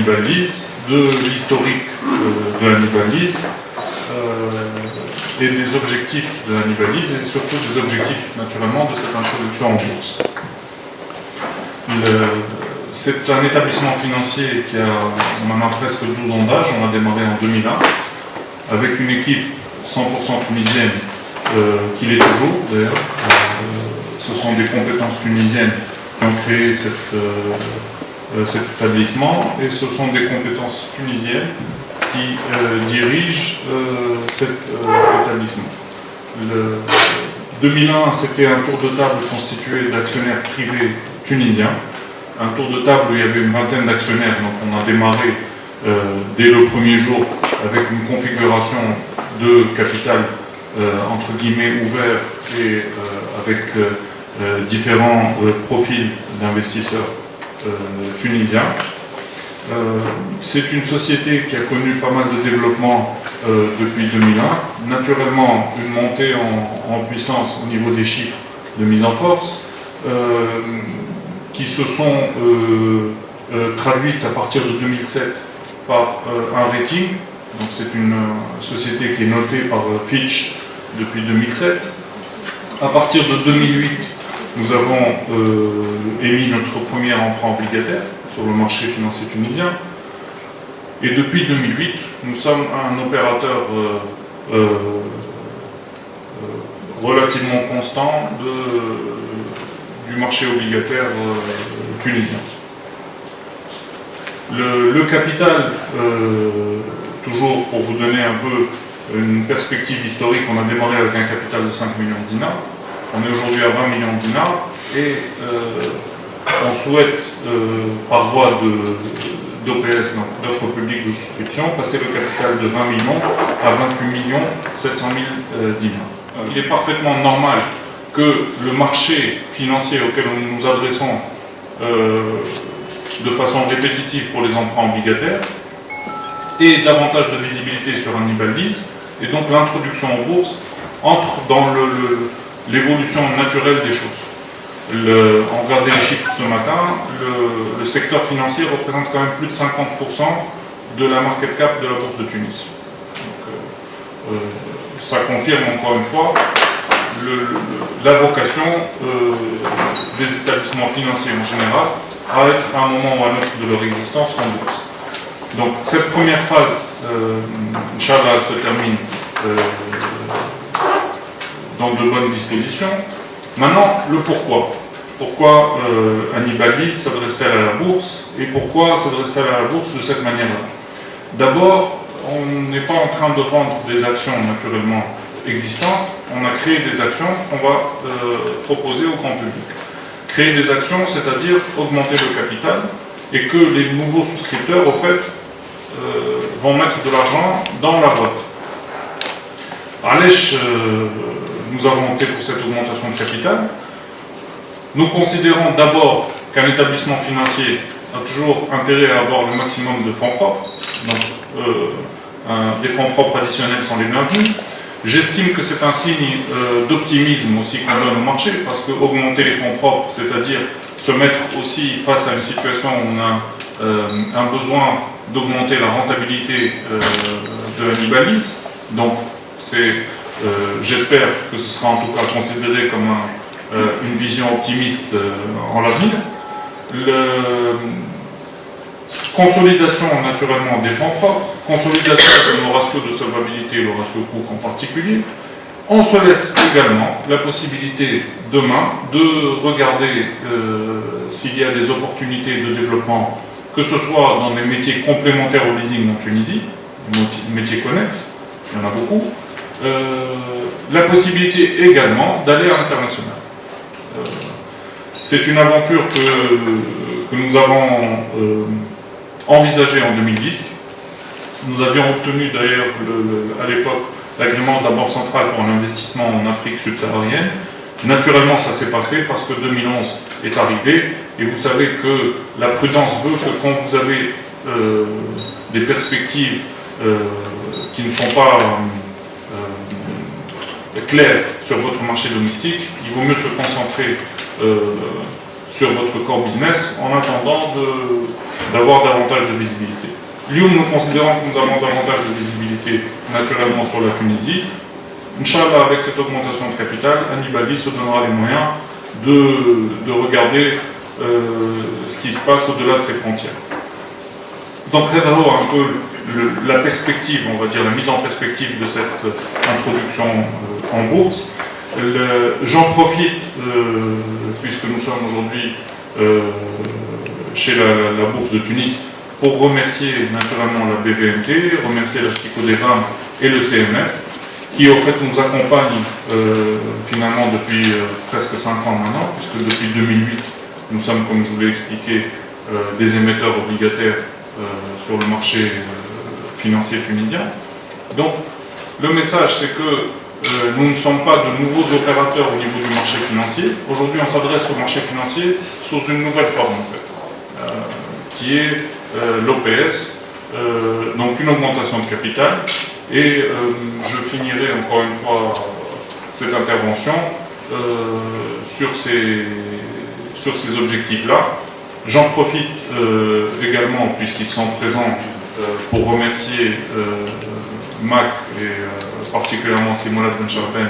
Hannibal Lease, de l'historique de Hannibal Lease et des objectifs de Hannibal Lease et surtout des objectifs naturellement de cette introduction en bourse. C'est un établissement financier qui a maintenant presque 12 ans d'âge. On a démarré en 2001 avec une équipe 100% tunisienne qui l'est toujours d'ailleurs. Ce sont des compétences tunisiennes qui ont créé cet établissement et ce sont des compétences tunisiennes qui dirigent cet établissement. 2001, c'était un tour de table constitué d'actionnaires privés tunisiens. Un tour de table où il y avait une vingtaine d'actionnaires, donc on a démarré dès le premier jour avec une configuration de capital entre guillemets ouvert et avec différents profils d'investisseurs tunisiens. C'est une société qui a connu pas mal de développement depuis 2001. Naturellement, une montée en puissance au niveau des chiffres de mise en force qui se sont traduites à partir de 2007 par un rating. Donc c'est une société qui est notée par Fitch depuis 2007. À partir de 2008, nous avons émis notre premier emprunt obligataire sur le marché financier tunisien. Et depuis 2008, nous sommes un opérateur relativement constant du marché obligataire tunisien. Le capital, toujours pour vous donner un peu une perspective historique, on a démarré avec un capital de 5 millions de dinars. On est aujourd'hui à 20 millions de dinars et on souhaite, par voie d'OPS, d'offre publique de souscription, passer le capital de 20 millions à 28 700 000 dinars. Il est parfaitement normal que le marché financier auquel nous nous adressons de façon répétitive pour les emprunts obligataires ait davantage de visibilité sur Hannibal Lease, et donc l'introduction en bourse entre dans l'évolution naturelle des choses. On regardait les chiffres ce matin, le secteur financier représente quand même plus de 50% de la market cap de la bourse de Tunis. Donc, ça confirme encore une fois la vocation des établissements financiers en général à être à un moment ou à un autre de leur existence en bourse. Donc cette première phase, Inch'Allah, se termine dans de bonnes dispositions. Maintenant, le pourquoi. Pourquoi Hannibal Lease s'adresse-t-elle à la bourse et pourquoi s'adresse-t-elle à la bourse de cette manière-là? D'abord, on n'est pas en train de vendre des actions naturellement existantes, on a créé des actions qu'on va proposer au grand public. Créer des actions, c'est-à-dire augmenter le capital et que les nouveaux souscripteurs, au fait, vont mettre de l'argent dans la boîte. À l'ECH, nous avons opté pour cette augmentation de capital. Nous considérons d'abord qu'un établissement financier a toujours intérêt à avoir le maximum de fonds propres. Donc, des fonds propres additionnels sont les bienvenus. J'estime que c'est un signe d'optimisme aussi qu'on donne au marché, parce que augmenter les fonds propres, c'est-à-dire se mettre aussi face à une situation où on a un besoin d'augmenter la rentabilité de Hannibal Lease. Donc, j'espère que ce sera en tout cas considéré comme une vision optimiste en l'avenir. Consolidation naturellement des fonds propres, consolidation de nos ratios de solvabilité, le ratio coût en particulier. On se laisse également la possibilité demain de regarder s'il y a des opportunités de développement, que ce soit dans des métiers complémentaires au leasing en Tunisie, des métiers connexes, il y en a beaucoup. La possibilité également d'aller à l'international. C'est une aventure que nous avons envisagée en 2010. Nous avions obtenu d'ailleurs à l'époque l'agrément de la Banque centrale pour un investissement en Afrique subsaharienne. Naturellement, ça ne s'est pas fait parce que 2011 est arrivé et vous savez que la prudence veut que quand vous avez des perspectives qui ne sont pas claires sur votre marché domestique, il vaut mieux se concentrer sur votre core business en attendant d'avoir davantage de visibilité. Lyon, nous considérons que nous avons davantage de visibilité naturellement sur la Tunisie. Inch'Allah, avec cette augmentation de capital, Anibali se donnera les moyens de regarder ce qui se passe au-delà de ses frontières. Donc, un peu la perspective, on va dire, la mise en perspective de cette introduction en bourse. J'en profite, puisque nous sommes aujourd'hui chez la bourse de Tunis, pour remercier naturellement la BVMT, remercier la STICO des Vins et le CMF, qui au fait nous accompagnent finalement depuis presque 5 ans maintenant, puisque depuis 2008, nous sommes, comme je vous l'ai expliqué, des émetteurs obligataires sur le marché financier tunisien. Donc, le message, c'est que nous ne sommes pas de nouveaux opérateurs au niveau du marché financier. Aujourd'hui, on s'adresse au marché financier sous une nouvelle forme, en fait, qui est l'OPS, donc une augmentation de capital. Et je finirai encore une fois cette intervention sur ces objectifs-là. J'en profite également, puisqu'ils sont présents, pour remercier MAC et particulièrement Simouna Ben Charben,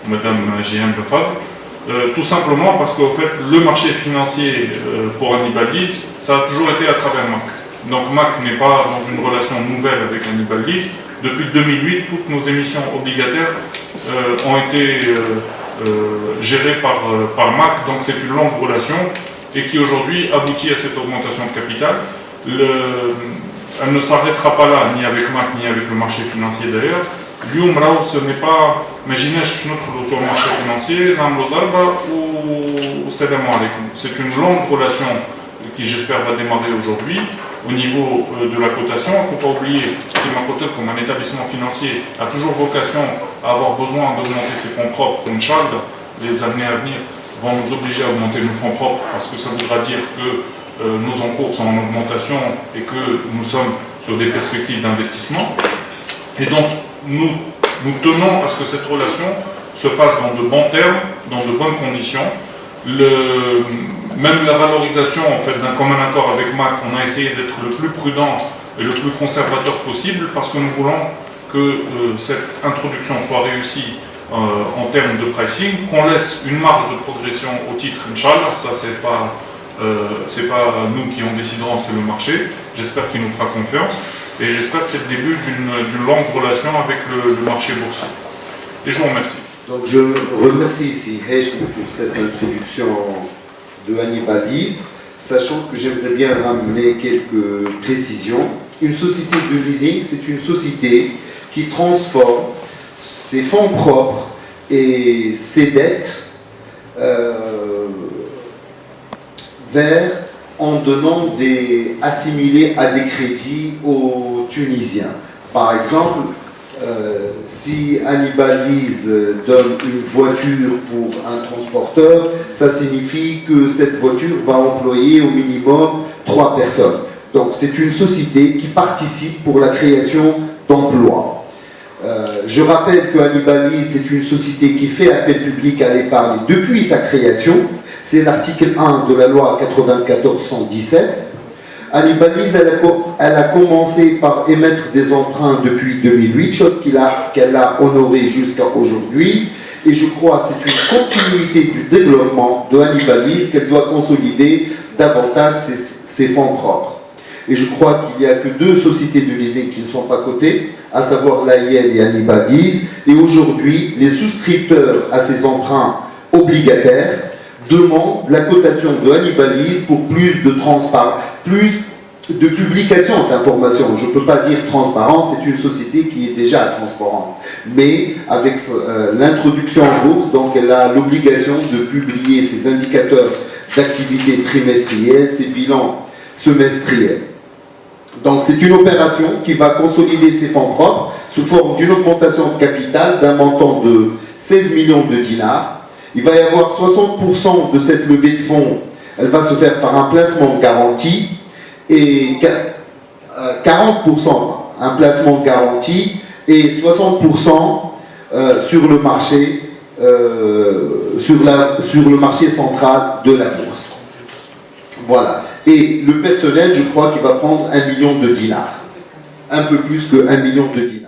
Madame J.M. Befad, tout simplement parce qu'au fait, le marché financier pour Anibal-Lys, ça a toujours été à travers MAC. Donc MAC n'est pas dans une relation nouvelle avec Anibal-Lys. Depuis 2008, toutes nos émissions obligataires ont été gérées par MAC, donc c'est une longue relation et qui aujourd'hui aboutit à cette augmentation de capital. Elle ne s'arrêtera pas là, ni avec MAC, ni avec le marché financier d'ailleurs. Ce n'est pas, imaginez, sur le marché financier, c'est une longue relation qui, j'espère, va démarrer aujourd'hui. Au niveau de la cotation, il ne faut pas oublier qu'Imacotel, comme un établissement financier, a toujours vocation à avoir besoin d'augmenter ses fonds propres. Inch'Allah, les années à venir vont nous obliger à augmenter nos fonds propres, parce que ça voudra dire que nos encours sont en augmentation et que nous sommes sur des perspectives d'investissement. Et donc, nous tenons à ce que cette relation se fasse dans de bons termes, dans de bonnes conditions. Même la valorisation en fait, d'un commun accord avec MAC, on a essayé d'être le plus prudent et le plus conservateur possible parce que nous voulons que cette introduction soit réussie en termes de pricing, qu'on laisse une marge de progression au titre Inch'Allah, ça c'est pas nous qui en déciderons, c'est le marché. J'espère qu'il nous fera confiance et j'espère que c'est le début d'une longue relation avec le marché boursier. Et je vous remercie. Donc je remercie ici Hesh pour cette introduction de Anibal-Lys, sachant que j'aimerais bien ramener quelques précisions. Une société de leasing, c'est une société qui transforme ses fonds propres et ses dettes en donnant des assimilés à des crédits aux Tunisiens. Par exemple, si Anibal-Lys donne une voiture pour un transporteur, ça signifie que cette voiture va employer au minimum 3 personnes. Donc c'est une société qui participe pour la création d'emplois. Je rappelle que Anibal-Lys c'est une société qui fait appel public à l'épargne depuis sa création. C'est l'article 1 de la loi 94-117. Anibal-Lys, elle a commencé par émettre des emprunts depuis 2008, chose qu'elle a honorée jusqu'à aujourd'hui. Et je crois que c'est une continuité du développement de Anibal-Lys qu'elle doit consolider davantage ses fonds propres. Et je crois qu'il n'y a que 2 sociétés de leasing qui ne sont pas cotées, à savoir l'AIL et Anibal-Lys. Et aujourd'hui, les souscripteurs à ces emprunts obligataires demande la cotation de Anibal-Lys pour plus de transparence, plus de publication d'informations. Je ne peux pas dire transparence, c'est une société qui est déjà transparente. Mais avec l'introduction en bourse, donc elle a l'obligation de publier ses indicateurs d'activité trimestrielle, ses bilans semestriels. Donc c'est une opération qui va consolider ses fonds propres sous forme d'une augmentation de capital d'un montant de 16 millions de dinars. Il va y avoir 60% de cette levée de fonds, elle va se faire par un placement garanti et 40% un placement garanti et 60% sur le marché central de la bourse. Voilà. Et le personnel, je crois qu'il va prendre 1 million de dinars. Un peu plus que 1 million de dinars.